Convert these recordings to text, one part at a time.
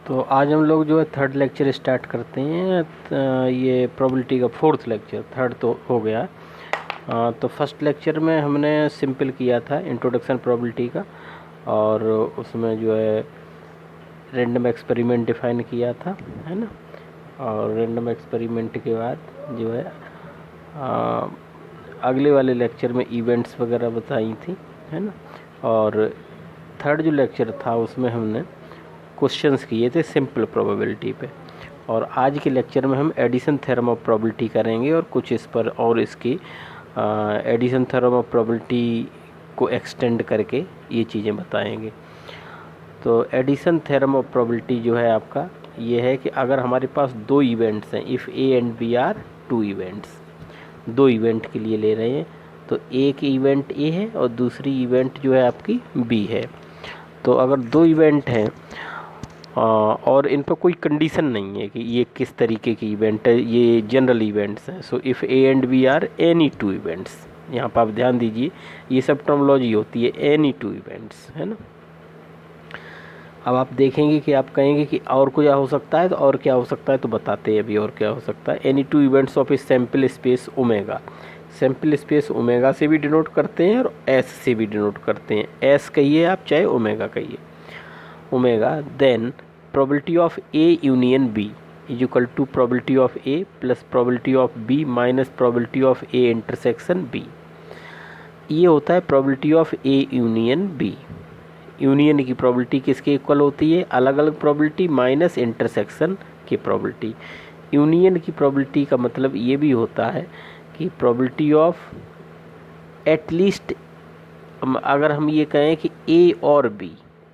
तो आज हम लोग जो है थर्ड लेक्चर स्टार्ट करते हैं। ये प्रोबेबिलिटी का फोर्थ लेक्चर, थर्ड तो हो गया। तो फर्स्ट लेक्चर में हमने सिंपल किया था इंट्रोडक्शन प्रोबेबिलिटी का, और उसमें जो है रैंडम एक्सपेरिमेंट डिफाइन किया था, है ना। और रैंडम एक्सपेरिमेंट के बाद जो है अगले वाले लेक्चर में इवेंट्स वगैरह बताई थी, है ना। और थर्ड जो लेक्चर था उसमें हमने क्वेश्चंस किए थे सिंपल प्रोबेबिलिटी पे। और आज के लेक्चर में हम एडिशन थ्योरम ऑफ प्रोबेबिलिटी करेंगे और कुछ इस पर और इसकी एडिशन थ्योरम ऑफ प्रोबेबिलिटी को एक्सटेंड करके ये चीज़ें बताएंगे। तो एडिशन थ्योरम ऑफ प्रोबेबिलिटी जो है आपका ये है कि अगर हमारे पास दो इवेंट्स हैं, if A and B are two events, दो इवेंट के लिए ले रहे हैं, तो एक इवेंट ए है और दूसरी इवेंट जो है आपकी बी है। तो अगर दो इवेंट हैं और इन पर कोई कंडीशन नहीं है कि ये किस तरीके की इवेंट है, ये जनरल इवेंट्स हैं। So if A and B are any two events, यहाँ पर आप ध्यान दीजिए ये सब टर्मोलॉजी होती है, एनी टू इवेंट्स, है ना। अब आप देखेंगे कि आप कहेंगे कि और क्या हो सकता है, तो और क्या हो सकता है तो बताते हैं अभी और क्या हो सकता है। Any two events of a sample space omega, sample space omega से भी डिनोट करते हैं और एस से भी डिनोट करते हैं। एस कहिए आप चाहे ओमेगा कहिए, omega. Then probability of A union B is equal to probability of A plus probability of B minus probability of A intersection B। ये होता है probability of A union B। Union की probability किसके equal होती है, अलग अलग probability minus intersection की probability। यूनियन की probability का मतलब ये भी होता है कि probability of एटलीस्ट, अगर हम ये कहें कि A और B,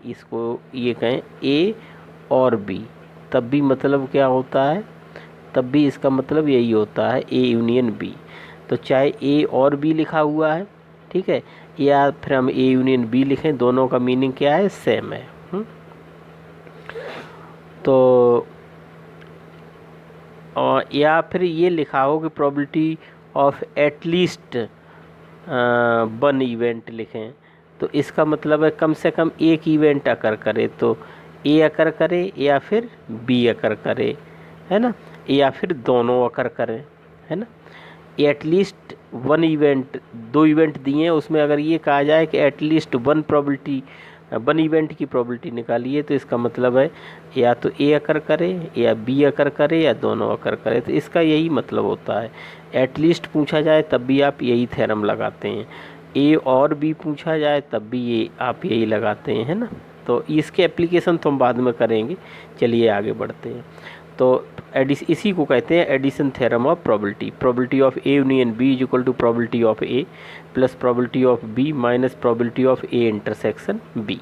इसको ये कहें A और बी, तब भी मतलब क्या होता है, तब भी इसका मतलब यही होता है ए यूनियन बी। तो चाहे ए और बी लिखा हुआ है, ठीक है, या फिर हम ए यूनियन बी लिखें, दोनों का मीनिंग क्या है, सेम है। तो या फिर ये लिखा हो कि probability of at least one event लिखें, तो इसका मतलब है कम से कम एक इवेंट अकर करे, तो ए अकर करे या फिर बी अकर करे, है ना, या फिर दोनों अकर करें, है ना। एटलीस्ट वन इवेंट, दो इवेंट दिए हैं, उसमें अगर ये कहा जाए कि at least one probability, one event की प्रोबेबिलिटी निकालिए, तो इसका मतलब है या तो ए अकर करे या बी अकर करे या दोनों अकर करे। तो इसका यही मतलब होता है। एटलीस्ट पूछा जाए तब भी आप यही थ्योरम लगाते हैं, ए और बी पूछा जाए तब भी ये आप यही लगाते हैं, है ना। तो इसके एप्लीकेशन तो हम बाद में करेंगे, चलिए आगे बढ़ते हैं। तो इसी को कहते हैं addition theorem of probability. Probability of A union B is equal to probability of A plus probability of B minus probability of A intersection B.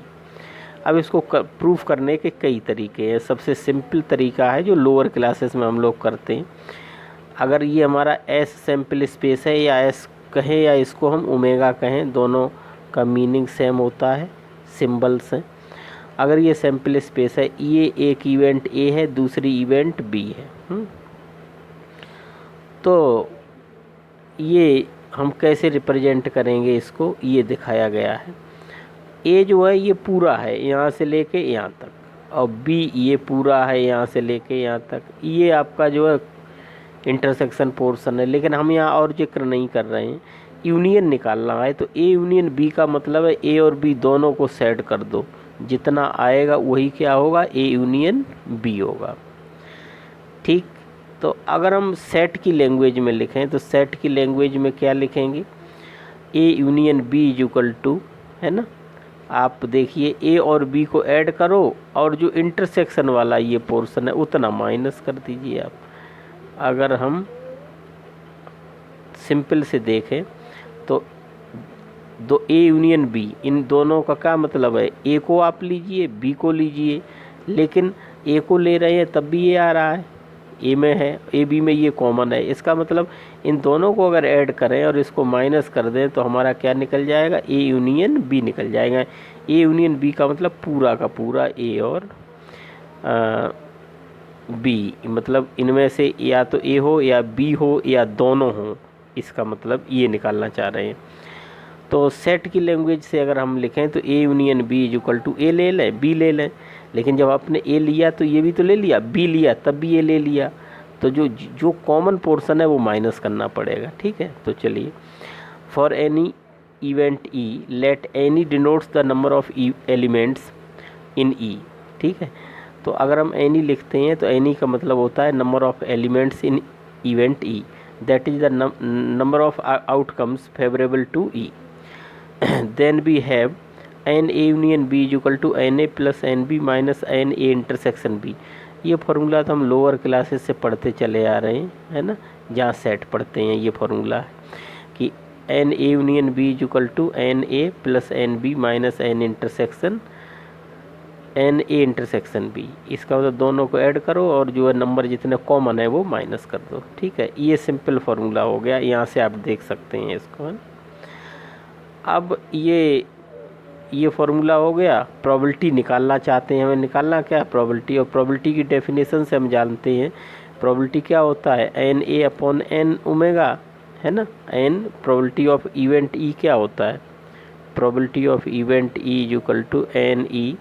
अब इसको प्रूफ करने के कई तरीके हैं। सबसे सिंपल तरीका है जो लोअर क्लासेस में हम लोग करते हैं। अगर ये हमारा एस सैम्पल स्पेस है, या एस कहें या इसको हम ओमेगा कहें, दोनों का मीनिंग सेम होता है, सिंबल्स हैं। अगर ये सैम्पल स्पेस है, ये एक इवेंट ए है, दूसरी इवेंट बी है, तो ये हम कैसे रिप्रेजेंट करेंगे इसको, ये दिखाया गया है। ए जो है ये पूरा है यहाँ से लेके यहाँ तक, और बी ये पूरा है यहाँ से लेके यहाँ तक। ये आपका जो है इंटरसेक्शन पोर्शन है, लेकिन हम यहाँ और जिक्र नहीं कर रहे हैं, यूनियन निकालना है। तो ए यूनियन बी का मतलब है ए और बी दोनों को सेट कर दो, जितना आएगा वही क्या होगा, ए यूनियन बी होगा, ठीक। तो अगर हम सेट की लैंग्वेज में लिखें, तो सेट की लैंग्वेज में क्या लिखेंगे, A union B is equal to, है ना। आप देखिए ए और बी को ऐड करो और जो इंटरसेक्शन वाला ये पोर्शन है उतना माइनस कर दीजिए आप। अगर हम सिंपल से देखें तो दो ए यूनियन बी, इन दोनों का क्या मतलब है, ए को आप लीजिए बी को लीजिए, लेकिन ए को ले रहे हैं तब भी ये आ रहा है, ए में है, ए बी में ये कॉमन है। इसका मतलब इन दोनों को अगर ऐड करें और इसको माइनस कर दें तो हमारा क्या निकल जाएगा, ए यूनियन बी निकल जाएगा। ए यूनियन बी का मतलब पूरा का पूरा ए और बी, मतलब इनमें से या तो ए हो या बी हो या दोनों हो, इसका मतलब ये निकालना चाह रहे हैं। तो सेट की लैंग्वेज से अगर हम लिखें तो A union B is equal to A ले लें, बी ले लें, लेकिन जब आपने ए लिया तो ये भी तो ले लिया, बी लिया तब भी ये ले लिया, तो जो जो कॉमन पोर्शन है वो माइनस करना पड़ेगा। ठीक है, तो चलिए, for any event E let any denotes the number of elements in E. ठीक है, तो अगर हम एनी लिखते हैं तो एनी का मतलब होता है number of elements in event E, that is the number of outcomes favourable to E. Then we have n A union B is equal to n A plus n B minus n A intersection B. ये formula तो हम lower classes से पढ़ते चले आ रहे हैं, है ना, जहाँ सेट पढ़ते हैं। ये फार्मूला है कि n A union B is equal to n A plus n B minus n A intersection B. इसका मतलब दोनों को ऐड करो और जो है नंबर जितने कॉमन है वो माइनस कर दो। ठीक है, ये सिंपल फार्मूला हो गया, यहाँ से आप देख सकते हैं इसको, है। अब ये फार्मूला हो गया। प्रोबेबिलिटी निकालना चाहते हैं, हमें निकालना क्या है, प्रोबेबिलिटी। और प्रोबेबिलिटी की डेफिनेशन से हम जानते हैं प्रोबेबिलिटी क्या होता है, n A upon n omega, है ना। N probability of event E क्या होता है, probability of event E is equal to n E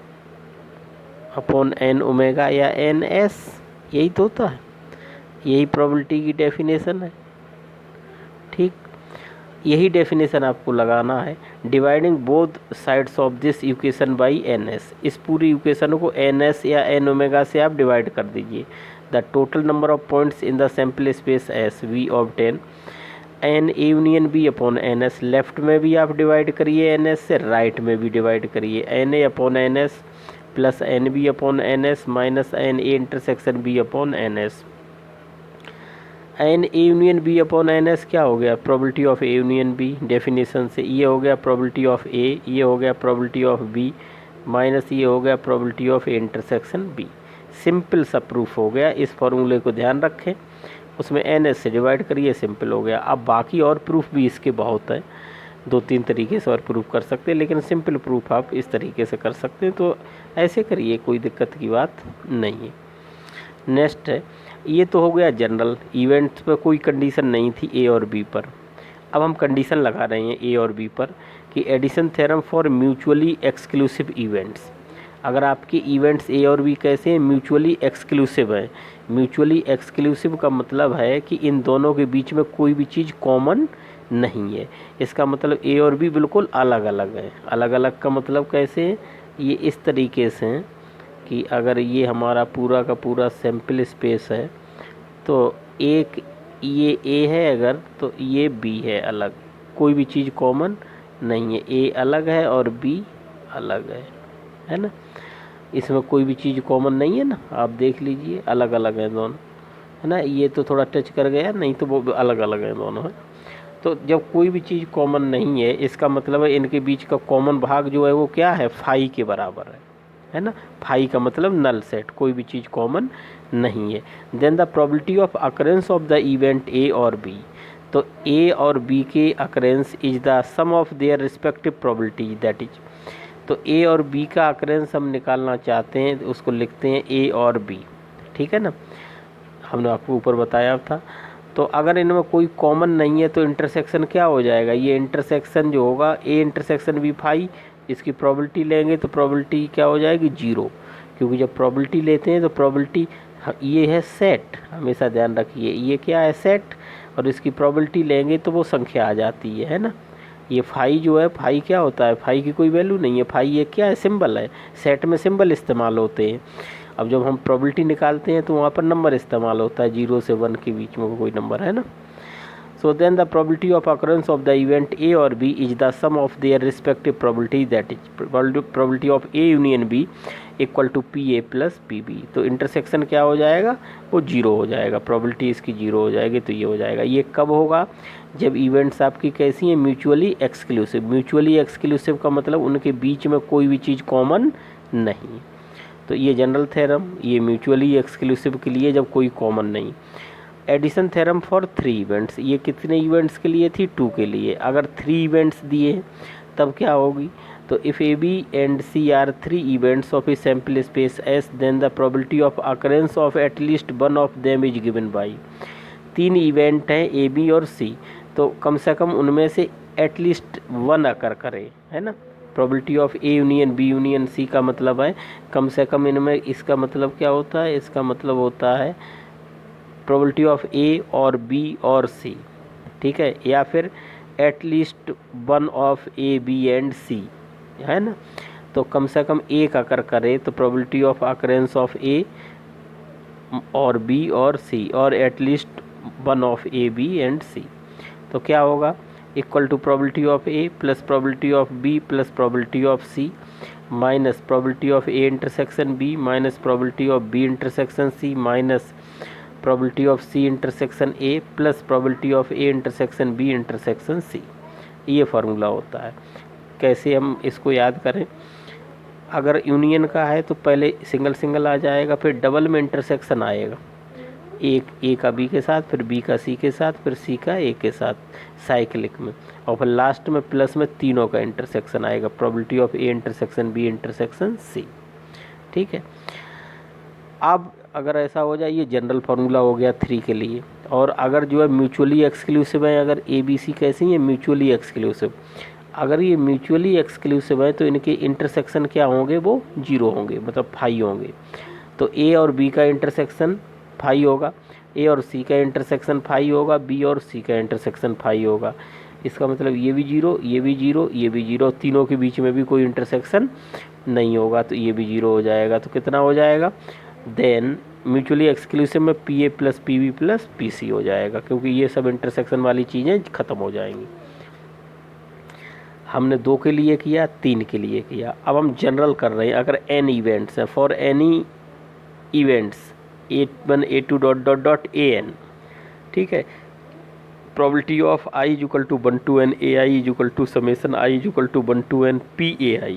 upon n omega या एन एस, यही तो होता है, यही प्रोबेबिलिटी की डेफिनेशन है। ठीक, यही डेफिनेशन आपको लगाना है। Dividing both sides of this equation by n S, इस पूरी इक्वेशन को एन एस या एन ओमेगा से आप डिवाइड कर दीजिए। The total number of points in the sample space S we obtain n A union B upon n S. Left में भी आप डिवाइड करिए एन एस से, राइट में भी डिवाइड करिए n A upon n S plus n B upon n S minus n A intersection B upon n S. N A union B upon n S क्या हो गया, probability of A union B definition से, ये हो गया probability of A, ये हो गया प्रोबेबिलिटी ऑफ बी माइनस ये हो गया probability of A intersection B. Simple सा प्रूफ हो गया। इस फॉर्मूले को ध्यान रखें, उसमें एन एस से डिवाइड करिए, सिंपल हो गया। अब बाकी और प्रूफ भी इसके बहुत है, 2-3 तरीके से और प्रूफ कर सकते हैं, लेकिन सिंपल प्रूफ आप इस तरीके से कर सकते हैं, तो ऐसे करिए, कोई दिक्कत की बात नहीं है। नेक्स्ट है, ये तो हो गया जनरल, इवेंट्स पर कोई कंडीशन नहीं थी ए और बी पर। अब हम कंडीशन लगा रहे हैं ए और बी पर कि addition theorem for mutually exclusive events. अगर आपके इवेंट्स ए और बी कैसे हैं, म्यूचुअली एक्सक्लूसिव है। म्यूचुअली एक्सक्लूसिव का मतलब है कि इन दोनों के बीच में कोई भी चीज़ कॉमन नहीं है। इसका मतलब ए और बी बिल्कुल अलग अलग है। अलग अलग का मतलब कैसे है, ये इस तरीके से है कि अगर ये हमारा पूरा का पूरा सैम्पल स्पेस है तो एक ये ए है अगर, तो ये बी है अलग, कोई भी चीज़ कॉमन नहीं है। ए अलग है और बी अलग है ना। इसमें कोई भी चीज़ कॉमन नहीं है ना, आप देख लीजिए, अलग अलग है दोनों, है ना। ये तो थोड़ा टच कर गया, नहीं तो वो अलग अलग है दोनों, है। तो जब कोई भी चीज़ कॉमन नहीं है, इसका मतलब है इनके बीच का कॉमन भाग जो है वो क्या है, फाई के बराबर है ना। फाई का मतलब नल सेट, कोई भी चीज़ कॉमन नहीं है। Then the probability of occurrence of the event A और बी, तो ए और बी के occurrence is the sum of their respective probability, that is, तो ए और बी का अकरेंस हम निकालना चाहते हैं, तो उसको लिखते हैं ए और बी, ठीक है ना, हमने आपको ऊपर बताया था। तो अगर इनमें कोई कॉमन नहीं है तो इंटरसेक्शन क्या हो जाएगा, ये इंटरसेक्शन जो होगा ए इंटरसेक्शन बी फाई, इसकी प्रोबेबिलिटी लेंगे तो प्रोबेबिलिटी क्या हो जाएगी, 0, क्योंकि जब प्रोबेबिलिटी लेते हैं तो प्रोबेबिलिटी, ये है सेट, हमेशा ध्यान रखिए, ये क्या है सेट, और इसकी प्रोबेबिलिटी लेंगे तो वो संख्या आ जाती है ना। ये फाई जो है, फाई क्या होता है, फाई की कोई वैल्यू नहीं है, फाई ये क्या है, सिंबल है, सेट में सिंबल इस्तेमाल होते हैं। अब जब हम प्रोबेबिलिटी निकालते हैं तो वहाँ पर नंबर इस्तेमाल होता है, 0 से 1 के बीच में कोई नंबर, है ना। So then the probability of occurrence of the event A or B is the sum of their respective probability, that is probability of A union B equal to PA plus PB। तो intersection क्या हो जाएगा, वो 0 हो जाएगा, probability इसकी 0 हो जाएगी, तो ये हो जाएगा। ये कब होगा, जब इवेंट्स आपकी कैसी हैं, म्यूचुअली एक्सक्लूसिव। म्यूचुअली एक्सक्लूसिव का मतलब उनके बीच में कोई भी चीज़ कॉमन नहीं। तो ये जनरल थ्योरम, ये म्यूचुअली एक्सक्लूसिव के लिए जब कोई कॉमन नहीं। एडिशन थ्योरम फॉर 3 इवेंट्स, ये कितने इवेंट्स के लिए थी, 2 के लिए। अगर 3 इवेंट्स दिए तब क्या होगी, तो if A B and C are 3 events of a sample space S, then the probability of occurrence of at least one of them is given by. 3 event हैं ए बी और सी, तो कम से कम उनमें से एटलीस्ट 1 अकर करे, है ना, probability of A union B union C का मतलब है कम से कम इनमें, इसका मतलब क्या होता है, इसका मतलब होता है प्रोबेबिलिटी ऑफ ए और बी और सी, ठीक है, या फिर at least one of A B and C, है ना। तो कम से कम एक अकर करे तो probability of occurrence of A और बी और सी और at least one of A B and C, तो क्या होगा, equal to probability of A plus probability of B plus probability of C minus probability of A intersection B minus probability of B intersection C minus probability of C intersection A plus probability of A intersection B intersection C. ये formula होता है। कैसे हम इसको याद करें, अगर union का है तो पहले सिंगल सिंगल आ जाएगा, फिर डबल में इंटरसेक्शन आएगा, एक ए का बी के साथ, फिर बी का सी के साथ, फिर सी का ए के साथ साइक्लिक में, और फिर लास्ट में प्लस में तीनों का इंटरसेक्शन आएगा, probability of A intersection B intersection C, ठीक है। अब अगर ऐसा हो जाए, ये जनरल फार्मूला हो गया 3 के लिए। और अगर जो है म्यूचुअली एक्सक्लूसिव है, अगर ए बी सी कैसी है म्यूचुअली एक्सक्लूसिव, अगर ये म्यूचुअली एक्सक्लूसिव है तो इनके इंटरसेक्शन क्या होंगे, वो 0 होंगे, मतलब फाई होंगे। तो ए और बी का इंटरसेक्शन फाई होगा, ए और सी का इंटरसेक्शन फाई होगा, बी और सी का इंटरसेक्शन फाई होगा। इसका मतलब ये भी 0, ये भी 0, ये भी 0, तीनों के बीच में भी कोई इंटरसेक्शन नहीं होगा, तो ये भी 0 हो जाएगा। तो कितना हो जाएगा, देन म्यूचुअली एक्सक्लूसिव में P A plus P B plus P C हो जाएगा, क्योंकि ये सब इंटरसेक्शन वाली चीज़ें ख़त्म हो जाएंगी। हमने 2 के लिए किया, 3 के लिए किया। अब हम जनरल कर रहे हैं, अगर n इवेंट्स हैं, for any events A1 A2 dot dot dot AN, ठीक है, probability of i is equal to 1 to n AI is equal to summation i is equal to 1 to n PAI।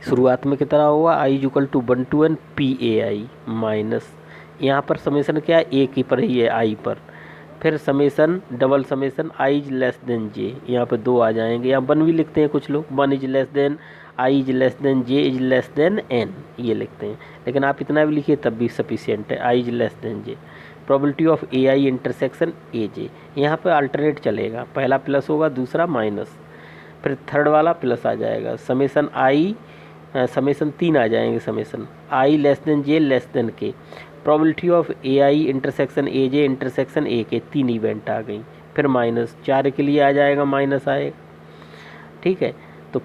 शुरुआत में कितना होगा, i is equal to 1 to n PAI minus, यहाँ पर summation क्या है, a की पर ही है, i पर, फिर summation double summation i is less then j, यहाँ पे 2 आ जाएंगे, यहाँ 1 भी लिखते हैं कुछ लोग, 1 is less then i is less then j is less then n, ये लिखते हैं, लेकिन आप इतना भी लिखिए तब भी सफिशिएंट है, i is less then j। Probability of ai intersection aj, यहाँ पे अल्टरनेट चलेगा, पहला प्लस होगा दूसरा माइनस, फिर थर्ड वाला प्लस आ जाएगा, समेसन i समेसन 3 आ जाएंगे, summation i less than j less than k, probability of ai intersection aj intersection a के 3 इवेंट आ गई, फिर माइनस 4 के लिए आ जाएगा, माइनस आएगा, ठीक है। तो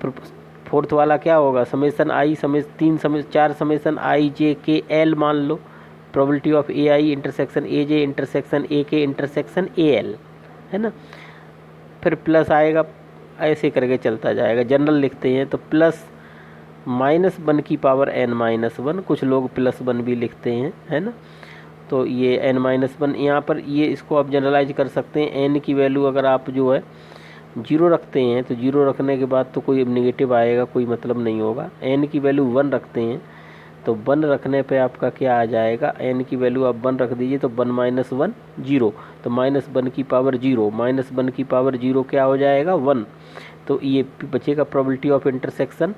फोर्थ वाला क्या होगा, summation i summation 3 summation 4 summation i j k l मान लो, probability of ai intersection aj intersection a के इंटरसेक्शन al, है ना, फिर प्लस आएगा, ऐसे करके चलता जाएगा। जनरल लिखते हैं तो प्लस -1 की पावर n-1, कुछ लोग +1 भी लिखते हैं, है ना। तो ये n-1 यहाँ पर, ये इसको आप जनरलाइज कर सकते हैं। n की वैल्यू अगर आप जो है 0 रखते हैं तो 0 रखने के बाद तो कोई नेगेटिव आएगा, कोई मतलब नहीं होगा। n की वैल्यू 1 रखते हैं तो 1 रखने पे आपका क्या आ जाएगा, n की वैल्यू आप 1 रख दीजिए तो 1 - 1 0, तो -1 की पावर 0 -1 की पावर 0 क्या हो जाएगा, 1। तो ये बचेगा प्रोबेबिलिटी ऑफ इंटरसेक्शन,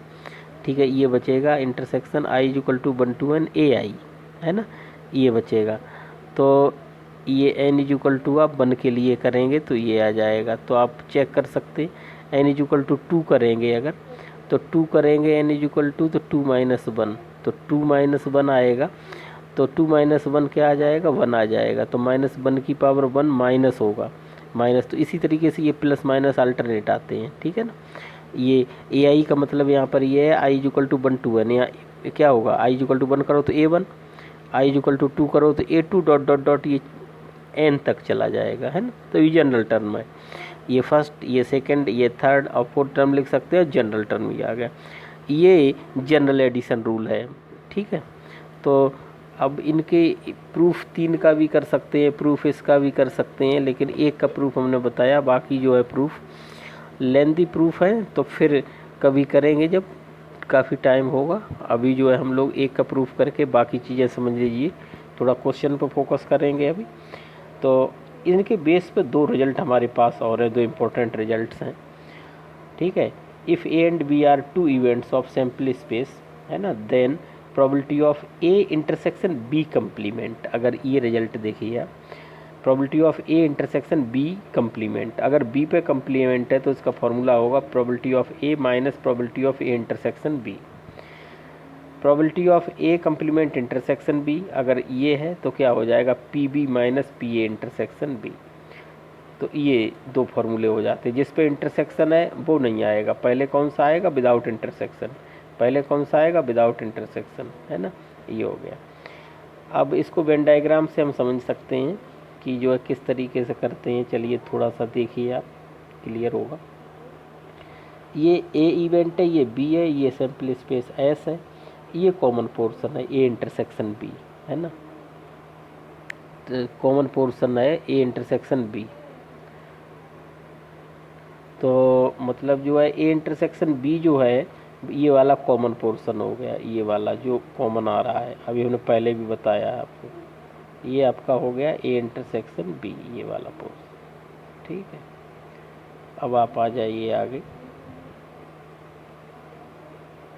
ठीक है, ये बचेगा intersection i is equal to 1 to n AI, है ना, ये बचेगा। तो ये n इज इक्वल टू आप 1 के लिए करेंगे तो ये आ जाएगा, तो आप चेक कर सकते हैं। n इज इक्वल टू 2 करेंगे अगर, तो 2 करेंगे n इज इक्वल टू, तो 2 - 1, तो 2 - 1 आएगा, तो 2 - 1 क्या आ जाएगा, 1 आ जाएगा, तो -1 की पावर 1 माइनस होगा, माइनस। तो इसी तरीके से ये प्लस माइनस अल्टरनेट आते हैं, ठीक है ना। ये AI का मतलब यहाँ पर ये है i is equal to 1 to n, यहाँ क्या होगा, i इज इक्वल टू 1 करो तो A1, i is equal to 2 करो तो A2 डॉट डॉट डॉट, ये n तक चला जाएगा, है ना। तो ये जनरल टर्म है, ये फर्स्ट, ये सेकंड, ये थर्ड और फोर्थ टर्म लिख सकते हैं, जनरल टर्म भी आ गया। ये जनरल एडिशन रूल है, ठीक है। तो अब इनके प्रूफ 3 का भी कर सकते हैं, प्रूफ इसका भी कर सकते हैं, लेकिन एक का प्रूफ हमने बताया, बाकी जो है प्रूफ लेंथी प्रूफ है, तो फिर कभी करेंगे जब काफ़ी टाइम होगा। अभी जो है हम लोग एक का प्रूफ करके बाकी चीज़ें समझ लीजिए, थोड़ा क्वेश्चन पर फोकस करेंगे अभी। तो इनके बेस पे 2 रिजल्ट हमारे पास और है, 2 इम्पोर्टेंट रिजल्ट्स हैं, ठीक है। If A and B are 2 events of sample space, है ना, then probability of A intersection B complement, अगर ये रिजल्ट देखिए आप, probability of A intersection B complement, अगर बी पे कंप्लीमेंट है तो इसका फॉर्मूला होगा probability of A minus probability of A intersection B. Probability of A complement intersection B अगर ये है तो क्या हो जाएगा P B minus P A intersection B. तो ये दो फॉर्मूले हो जाते हैं। जिस पे इंटरसेक्शन है वो नहीं आएगा, पहले कौन सा आएगा विदाउट इंटरसेक्शन, पहले कौन सा आएगा विदाउट इंटरसेक्शन, है ना, ये हो गया। अब इसको वेन डायग्राम से हम समझ सकते हैं कि जो है किस तरीके से करते हैं। चलिए थोड़ा सा देखिए आप, क्लियर होगा। ये ए इवेंट है, ये बी है, ये सैम्पल स्पेस एस है, ये कॉमन पोर्शन है ए इंटरसेक्शन बी, है ना, तो कॉमन पोर्शन है ए इंटरसेक्शन बी। तो मतलब जो है ए इंटरसेक्शन बी जो है ये वाला कॉमन पोर्शन हो गया, ये वाला जो कॉमन आ रहा है, अभी हमने पहले भी बताया है आपको, ये आपका हो गया ए इंटरसेक्शन बी, ये वाला पोर्शन, ठीक है। अब आप आ जाइए आगे,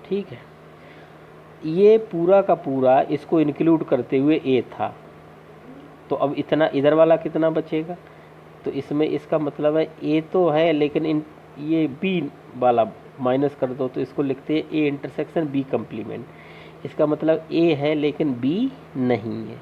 ठीक है। ये पूरा का पूरा इसको इंक्लूड करते हुए ए था, तो अब इतना इधर वाला कितना बचेगा, तो इसमें इसका मतलब है ए तो है लेकिन ये बी वाला माइनस कर दो, तो इसको लिखते हैं ए इंटरसेक्शन बी कंप्लीमेंट। इसका मतलब ए है लेकिन बी नहीं है,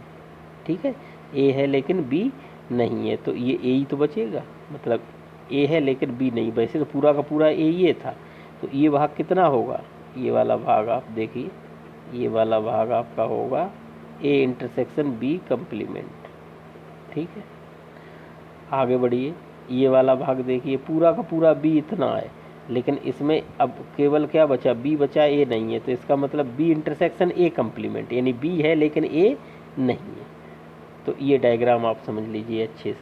ठीक है, ए है लेकिन बी नहीं है, तो ये ए ही तो बचेगा, मतलब ए है लेकिन बी नहीं। वैसे तो पूरा का पूरा ए ये था, तो ये भाग कितना होगा, ये वाला भाग आप देखिए, ये वाला भाग आपका होगा ए इंटरसेक्शन बी कंप्लीमेंट, ठीक है। आगे बढ़िए, ये वाला भाग देखिए, पूरा का पूरा बी इतना है, लेकिन इसमें अब केवल क्या बचा, बी बचा, ए नहीं है, तो इसका मतलब बी इंटरसेक्शन ए कंप्लीमेंट, यानी बी है लेकिन ए नहीं है। तो ये डायग्राम आप समझ लीजिए अच्छे से,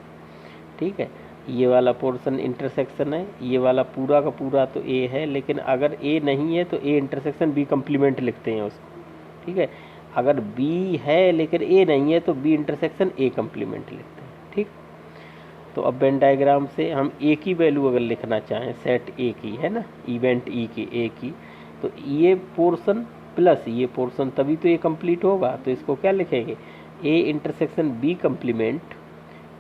ठीक है। ये वाला पोर्शन इंटरसेक्शन है, ये वाला पूरा का पूरा तो ए है, लेकिन अगर ए नहीं है तो ए इंटरसेक्शन बी कंप्लीमेंट लिखते हैं उसको, ठीक है। अगर बी है लेकिन ए नहीं है तो बी इंटरसेक्शन ए कंप्लीमेंट लिखते हैं, ठीक। तो अब वेन डायग्राम से हम ए की वैल्यू अगर लिखना चाहें, सेट ए की, है ना, इवेंट ई की, ए की, तो ये पोर्शन प्लस ये पोर्शन तभी तो ये कंप्लीट होगा। तो इसको क्या लिखेंगे, A intersection B complement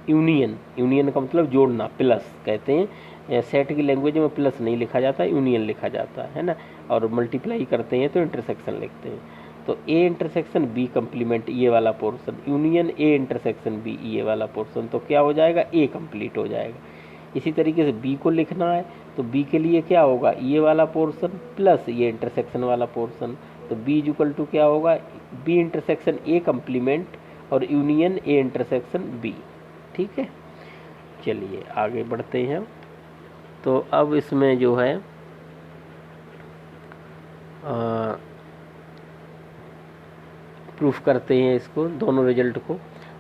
union, union का मतलब जोड़ना, प्लस कहते हैं, सेट की लैंग्वेज में प्लस नहीं लिखा जाता, यूनियन लिखा जाता है ना, और मल्टीप्लाई करते हैं तो इंटरसेक्शन लिखते हैं। तो ए इंटरसेक्शन बी कंप्लीमेंट ये वाला portion union A intersection B ये वाला पोर्शन, तो क्या हो जाएगा, ए कंप्लीट हो जाएगा। इसी तरीके से बी को लिखना है तो बी के लिए क्या होगा, ये वाला पोर्शन प्लस ये इंटरसेक्शन वाला पोर्शन, तो बी इक्वल टू क्या होगा, बी इंटरसेक्शन ए कंप्लीमेंट और यूनियन ए इंटरसेक्शन बी, ठीक है। चलिए आगे बढ़ते हैं। तो अब इसमें जो है प्रूफ करते हैं इसको, दोनों रिजल्ट को।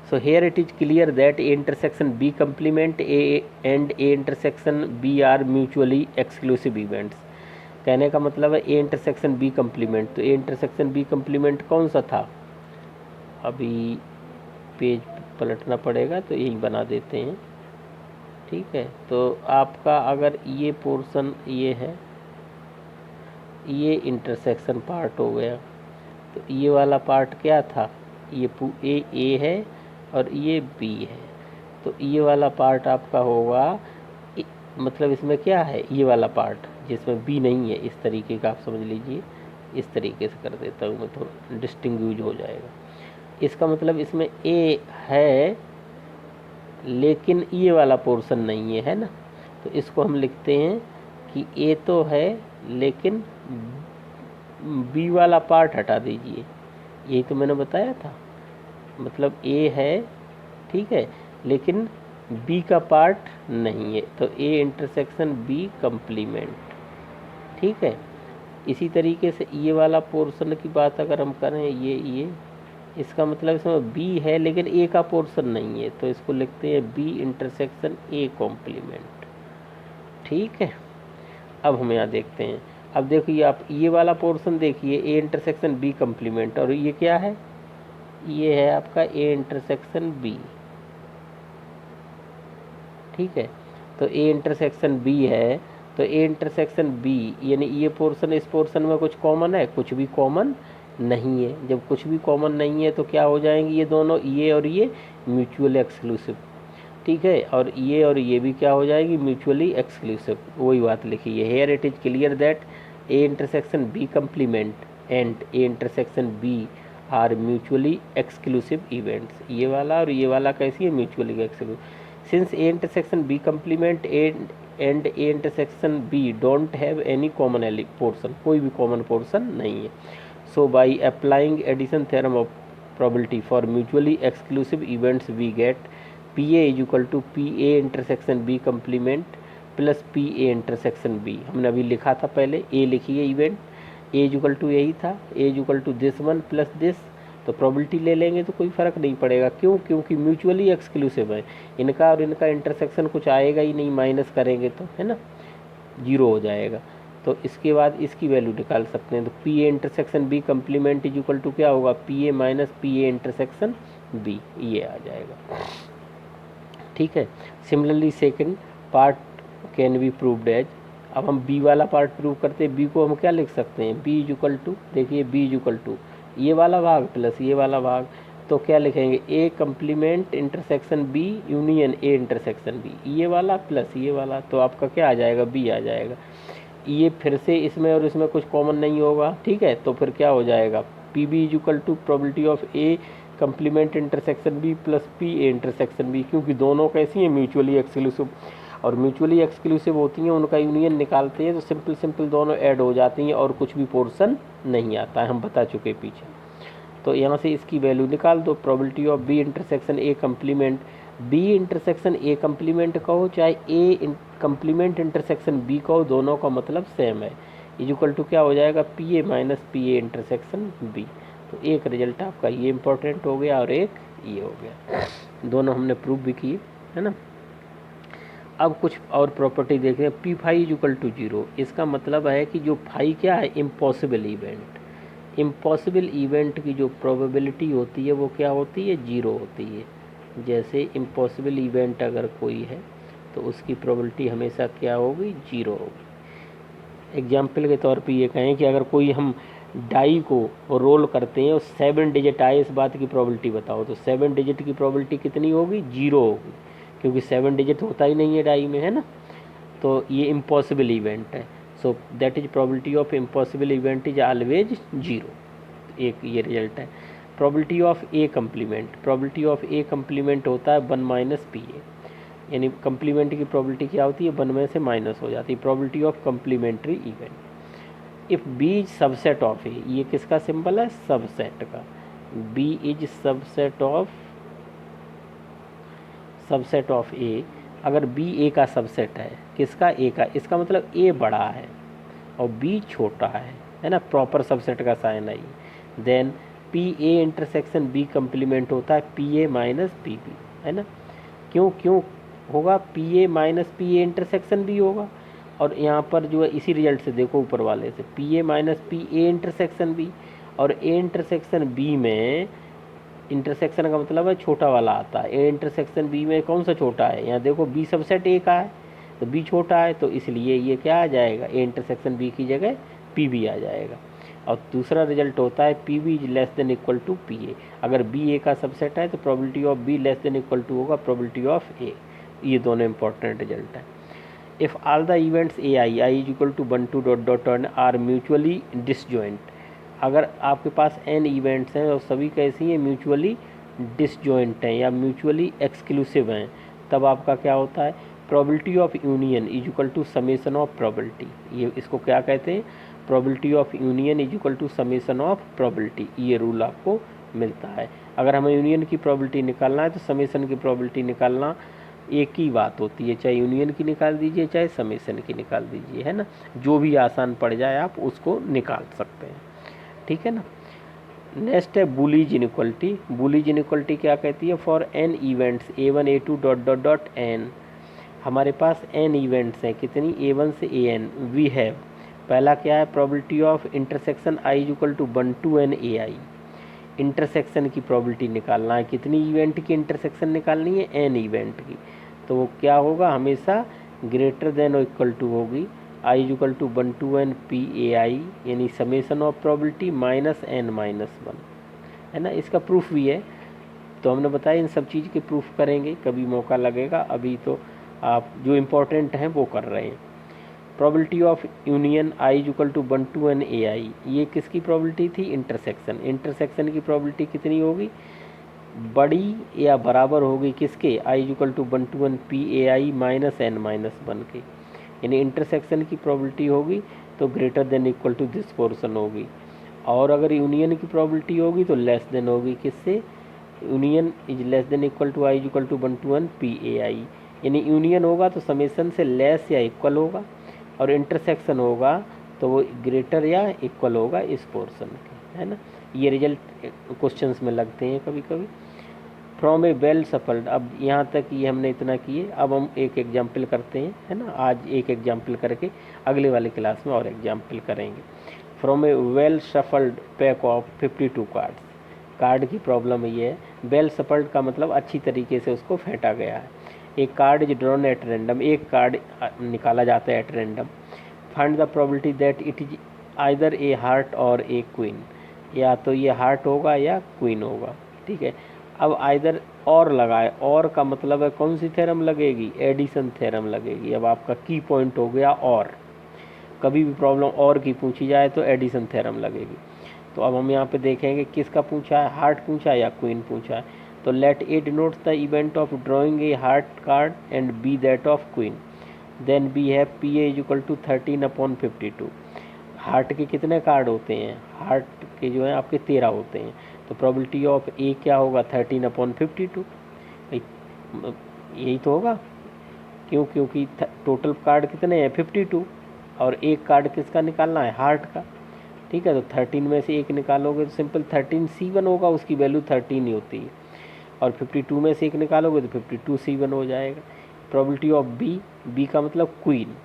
So here it is clear that A intersection B complement A and A intersection B are mutually exclusive events. कहने का मतलब है ए इंटरसेक्शन बी कंप्लीमेंट, तो ए इंटरसेक्शन बी कंप्लीमेंट कौन सा था, अभी पेज पलटना पड़ेगा तो यही बना देते हैं, ठीक है। तो आपका अगर ये पोर्शन ये है, ये इंटरसेक्शन पार्ट हो गया, तो ये वाला पार्ट क्या था, ये ए है और ये बी है, तो ये वाला पार्ट आपका होगा, मतलब इसमें क्या है, ये वाला पार्ट जिसमें बी नहीं है, इस तरीके का आप समझ लीजिए, इस तरीके से कर देता हूँ मैं, थोड़ा डिस्टिंग्विश हो जाएगा। इसका मतलब इसमें ए है लेकिन ये वाला पोर्शन नहीं है, है ना, तो इसको हम लिखते हैं कि ए तो है लेकिन बी वाला पार्ट हटा दीजिए, यही तो मैंने बताया था, मतलब ए है, ठीक है, लेकिन बी का पार्ट नहीं है, तो ए इंटरसेक्शन बी कंप्लीमेंट, ठीक है। इसी तरीके से ये वाला पोर्शन की बात अगर हम करें, ये इसका मतलब इसमें बी है लेकिन ए का पोर्शन नहीं है, तो इसको लिखते हैं बी इंटरसेक्शन ए कॉम्प्लीमेंट, ठीक है। अब हम यहाँ देखते हैं, अब देखिए आप ये वाला पोर्शन देखिए, ए इंटरसेक्शन बी कंप्लीमेंट, और ये क्या है, ये है आपका ए इंटरसेक्शन बी, ठीक है। तो ए इंटरसेक्शन बी है, तो ए इंटरसेक्शन बी यानी ये पोर्शन इस पोर्शन में कुछ कॉमन है, कुछ भी कॉमन नहीं है। जब कुछ भी कॉमन नहीं है तो क्या हो जाएंगे ये दोनों, ये और ये म्यूचुअल एक्सक्लूसिव। ठीक है। और ये भी क्या हो जाएगी, म्यूचुअली एक्सक्लूसिव। वही बात लिखी है, here it is clear that A intersection B complement and A intersection B are mutually exclusive events. ये वाला और ये वाला कैसी है, mutually exclusive. Since A intersection B complement and A intersection B don't have any common portion, कोई भी common portion नहीं है। So by applying addition theorem of probability for mutually exclusive events we get PA is equal to PA intersection B complement plus PA intersection B। हमने अभी लिखा था पहले, A लिखिए event, A is equal to यही था, A is equal to this one plus this. तो probability ले लेंगे तो कोई फ़र्क नहीं पड़ेगा, क्यों, क्योंकि म्यूचुअली एक्सक्लूसिव है। इनका और इनका इंटरसेक्शन कुछ आएगा ही नहीं, माइनस करेंगे तो, है ना, जीरो हो जाएगा। तो इसके बाद इसकी वैल्यू निकाल सकते हैं। तो P A intersection B complement is equal to क्या होगा, P A minus P A intersection B, ये आ जाएगा। ठीक है। Similarly second part can be proved as, अब हम बी वाला पार्ट प्रूव करते हैं। बी को हम क्या लिख सकते हैं, बी इज इक्वल टू, देखिए बी इज इक्वल टू ये वाला भाग प्लस ये वाला भाग, तो क्या लिखेंगे, A complement intersection B union A intersection B, ये वाला प्लस ये वाला, तो आपका क्या आ जाएगा, बी आ जाएगा। ये फिर से इसमें और इसमें कुछ कॉमन नहीं होगा, ठीक है, तो फिर क्या हो जाएगा, P B is equal to probability of A complement intersection B plus P A intersection B, क्योंकि दोनों कैसी हैं, म्यूचुअली एक्सक्लूसिव, और म्यूचुअली एक्सक्लूसिव होती हैं, उनका यूनियन निकालते हैं तो सिंपल सिंपल दोनों ऐड हो जाती हैं और कुछ भी पोर्शन नहीं आता है, हम बता चुके पीछे। तो यहाँ से इसकी वैल्यू निकाल दो, probability of B intersection A complement, B intersection A complement कहो चाहे ए कंप्लीमेंट इंटरसेक्शन बी कहो, दोनों का मतलब सेम है, इज इक्वल टू क्या हो जाएगा, P A minus P A intersection B. तो एक रिजल्ट आपका ये इंपॉर्टेंट हो गया और एक ये हो गया, दोनों हमने प्रूव भी किए, है ना। अब कुछ और प्रॉपर्टी देख रहे हैं, P phi is equal to zero, इसका मतलब है कि जो फाई क्या है, इम्पॉसिबल इवेंट, इम्पॉसिबल इवेंट की जो प्रोबेबिलिटी होती है वो क्या होती है, जीरो होती है। जैसे इम्पॉसिबल इवेंट अगर कोई है तो उसकी प्रोबेबिलिटी हमेशा क्या होगी, जीरो होगी। एग्जाम्पल के तौर पे ये कहें कि अगर कोई हम डाई को रोल करते हैं और 7 डिजिट आए, इस बात की प्रोबेबिलिटी बताओ, तो 7 डिजिट की प्रोबेबिलिटी कितनी होगी, जीरो होगी, क्योंकि 7 डिजिट होता ही नहीं है डाई में, है ना। तो ये इम्पॉसिबल इवेंट है, so that is probability of impossible event is always zero. एक ये रिजल्ट है। Probability of A complement, probability of A complement होता है 1 माइनस पी ए, यानी कंप्लीमेंट की प्रोबेबिलिटी क्या होती है, 1 में से माइनस हो जाती है। Probability of complementary event, if B is subset of A, ये किसका सिंबल है, सबसेट का, B is subset of A, अगर बी ए का सबसेट है, किसका, ए का, इसका मतलब ए बड़ा है और बी छोटा है ना, प्रॉपर सबसेट का साइन है ये। Then P A intersection B complement होता है P A minus P B, है ना। क्यों होगा, P A minus P A intersection B होगा, और यहाँ पर जो है इसी रिजल्ट से देखो ऊपर वाले से, P A minus P A intersection B, और ए इंटरसेक्शन बी में इंटरसेक्शन का मतलब है छोटा वाला आता है, ए इंटरसेक्शन बी में कौन सा छोटा है, यहाँ देखो बी सबसेट ए का है तो बी छोटा है, तो इसलिए ये क्या आ जाएगा, ए इंटरसेक्शन बी की जगह पी बी आ जाएगा। और दूसरा रिजल्ट होता है P B is less than equal to P A, अगर बी ए का सबसेट है तो probability of B less than equal to होगा प्रोबेबिलिटी ऑफ ए। ये दोनों इंपॉर्टेंट रिजल्ट है। If all the events A I is equal to 1 2 dot dot on are mutually disjoint, अगर आपके पास n इवेंट्स हैं और सभी कैसी हैं, म्यूचुअली डिसजॉइंट हैं या म्यूचुअली एक्सक्लूसिव हैं, तब आपका क्या होता है, probability of union is equal to summation of probability, ये इसको क्या कहते हैं, probability of union is equal to summation of probability, ये रूल आपको मिलता है। अगर हमें यूनियन की प्रोबेबिलिटी निकालना है तो समेसन की प्रोबेबिलिटी निकालना एक ही बात होती है, चाहे यूनियन की निकाल दीजिए चाहे समेसन की निकाल दीजिए, है ना, जो भी आसान पड़ जाए आप उसको निकाल सकते हैं, ठीक है ना। नेक्स्ट है बुलीज इनइक्वलिटी, बुलीज इनइक्वलिटी क्या कहती है, for n events a1 a2 dot dot dot n, हमारे पास n इवेंट्स हैं, कितनी, a1 से an, वी हैव, पहला क्या है, probability of intersection i is equal to 1 to n ai, intersection की प्रोबेबिलिटी निकालना है, कितनी इवेंट की इंटरसेक्शन निकालनी है, n इवेंट की, तो वो क्या होगा, हमेशा ग्रेटर देन और इक्वल टू होगी i is equal to 1 to n p a i, यानी summation of probability minus n minus 1, है ना। इसका प्रूफ भी है, तो हमने बताया इन सब चीज़ के प्रूफ करेंगे, कभी मौका लगेगा, अभी तो आप जो इम्पोर्टेंट हैं वो कर रहे हैं। Probability of union I equal to 1 to n A I, ये किसकी प्रोबेबिलिटी थी? इंटरसेक्शन। इंटरसेक्शन की प्रोबेबिलिटी कितनी होगी? बड़ी या बराबर होगी किसके? I equal to 1 to n P A I minus N minus 1 के, यानी इंटरसेक्शन की प्रोबेबिलिटी होगी तो greater than equal to this portion होगी। और अगर यूनियन की प्रोबेबिलिटी होगी तो लेस देन होगी किससे? Union is less than equal to I equal to 1 to n P A I, यानी यूनियन होगा तो समेशन से लेस या इक्वल होगा, और इंटरसेक्शन होगा तो वो ग्रेटर या इक्वल होगा इस पोर्शन के, है ना। ये रिजल्ट क्वेश्चंस में लगते हैं कभी कभी। फ्रॉम ए वेल सफल्ड, अब यहाँ तक ये हमने इतना किए, अब हम एक एग्जाम्पल करते हैं, है ना। आज एक एग्जाम्पल करके अगले वाले क्लास में और एग्जाम्पल करेंगे। From A well shuffled pack of 52 cards, card की प्रॉब्लम ये है, वेल सफल्ड का मतलब अच्छी तरीके से उसको फेंटा गया है। एक card is drawn at random, एक कार्ड निकाला जाता है at random. Find the probability that it is either A heart और ए क्वीन, या तो ये हार्ट होगा या क्वीन होगा, ठीक है। अब आइदर और लगाए, और का मतलब है कौन सी थ्योरम लगेगी? एडिशन थ्योरम लगेगी। अब आपका की पॉइंट हो गया और, कभी भी प्रॉब्लम और की पूछी जाए तो एडिशन थ्योरम लगेगी। तो अब हम यहाँ पे देखेंगे किसका पूछा है, हार्ट पूछा है या क्वीन पूछा है। तो let A denote the event of drawing a heart card and B that of queen, then B have P A equal to 13/52। Heart के कितने कार्ड होते हैं? हार्ट के जो है आपके 13 होते हैं, तो प्रोबेबिलिटी ऑफ ए क्या होगा? 13/52, यही तो होगा। क्यों? क्योंकि टोटल कार्ड कितने हैं? 52, और एक कार्ड किसका निकालना है? हार्ट का, ठीक है। तो 13 में से एक निकालोगे तो सिंपल 13C1 होगा, उसकी वैल्यू 13 ही होती है, और 52 में से एक निकालोगे तो 52C1 हो जाएगा। प्रोबेबिलिटी ऑफ बी, बी का मतलब क्वीन,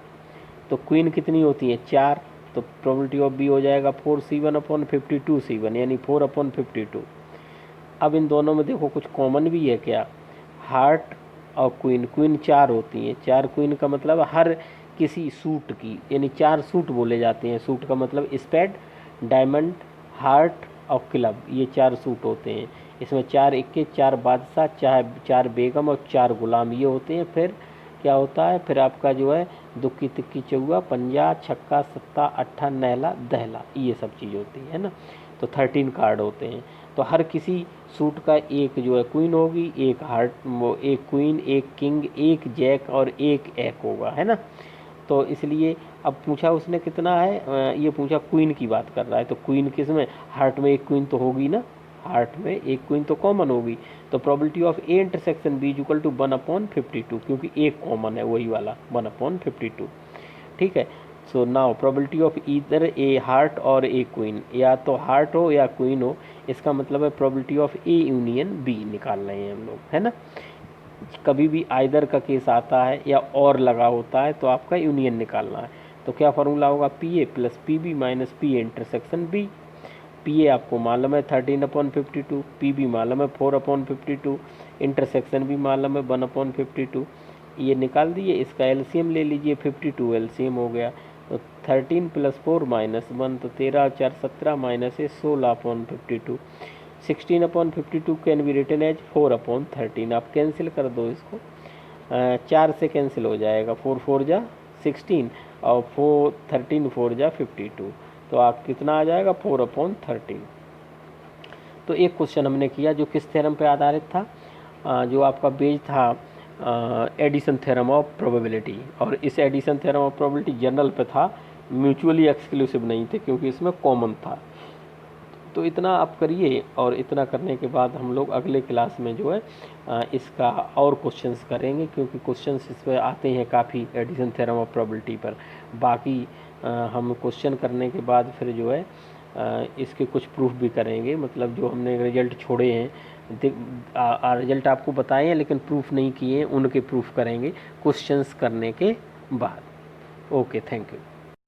तो क्वीन कितनी होती है? 4, तो प्रोबेबिलिटी ऑफ बी हो जाएगा 4C1/52C1, यानी 4/52। अब इन दोनों में देखो कुछ कॉमन भी है क्या? हार्ट और क्वीन, क्वीन 4 होती हैं, 4 क्वीन का मतलब हर किसी सूट की, यानी 4 सूट बोले जाते हैं। सूट का मतलब स्पेड, डायमंड, हार्ट और क्लब, ये 4 सूट होते हैं। इसमें 4 इक्के, 4 बादशाह, 4 बेगम और 4 गुलाम ये होते हैं। फिर क्या होता है? फिर आपका जो है दुक्की तिक्की चौवा, पंजा, छक्का, सत्ता, अट्ठा, नहला, दहला, ये सब चीज़ होती है ना। तो 13 कार्ड होते हैं, तो हर किसी सूट का एक जो है क्वीन होगी, एक हार्ट, वो एक क्वीन, एक किंग, एक जैक और एक एक होगा, है ना। तो इसलिए अब पूछा उसने कितना है, ये पूछा क्वीन की बात कर रहा है, तो क्वीन किस में? हार्ट में एक क्वीन तो होगी ना, हार्ट में एक क्वीन तो कॉमन होगी। तो probability of A intersection B equal to 1/52, क्योंकि एक कॉमन है वही वाला 1/52, ठीक है। So now probability of either A heart और ए क्वीन, या तो हार्ट हो या क्वीन हो, इसका मतलब है probability of A union B निकाल रहे हैं हम लोग, है ना। कभी भी आइदर का केस आता है या और लगा होता है तो आपका यूनियन निकालना है। तो क्या फार्मूला होगा? P A plus P B minus P A intersection B. P A आपको मालूम है 13/52, पी बी मालूम है 4/52, इंटरसेक्शन भी मालूम है 1/52। ये निकाल दिए, इसका एलसीएम ले लीजिए, 52 एलसीएम हो गया। तो 13 + 4 - 1, तो 13 × 4 = 17 minus 16/52। 16/52 can be written as 4/13। आप कैंसिल कर दो इसको, 4 से कैंसिल हो जाएगा, 4 4 जा 16 और 13 4 जा 52, तो आप कितना आ जाएगा? 4/13। तो एक क्वेश्चन हमने किया जो किस थ्योरम पे आधारित था, जो आपका बेस था एडिशन थ्योरम ऑफ प्रोबेबिलिटी, और इस addition theorem of probability general पे था, म्यूचुअली एक्सक्लूसिव नहीं थे क्योंकि इसमें कॉमन था। तो इतना आप करिए, और इतना करने के बाद हम लोग अगले क्लास में जो है इसका और क्वेश्चंस करेंगे, क्योंकि क्वेश्चंस इस पर आते हैं काफ़ी एडिशन थ्योरम ऑफ प्रोबेबिलिटी पर। बाकी हम क्वेश्चन करने के बाद फिर जो है इसके कुछ प्रूफ भी करेंगे, मतलब जो हमने रिजल्ट छोड़े हैं, रिजल्ट आपको बताए हैं लेकिन प्रूफ नहीं किए हैं, उनके प्रूफ करेंगे क्वेश्चंस करने के बाद। Okay, thank you.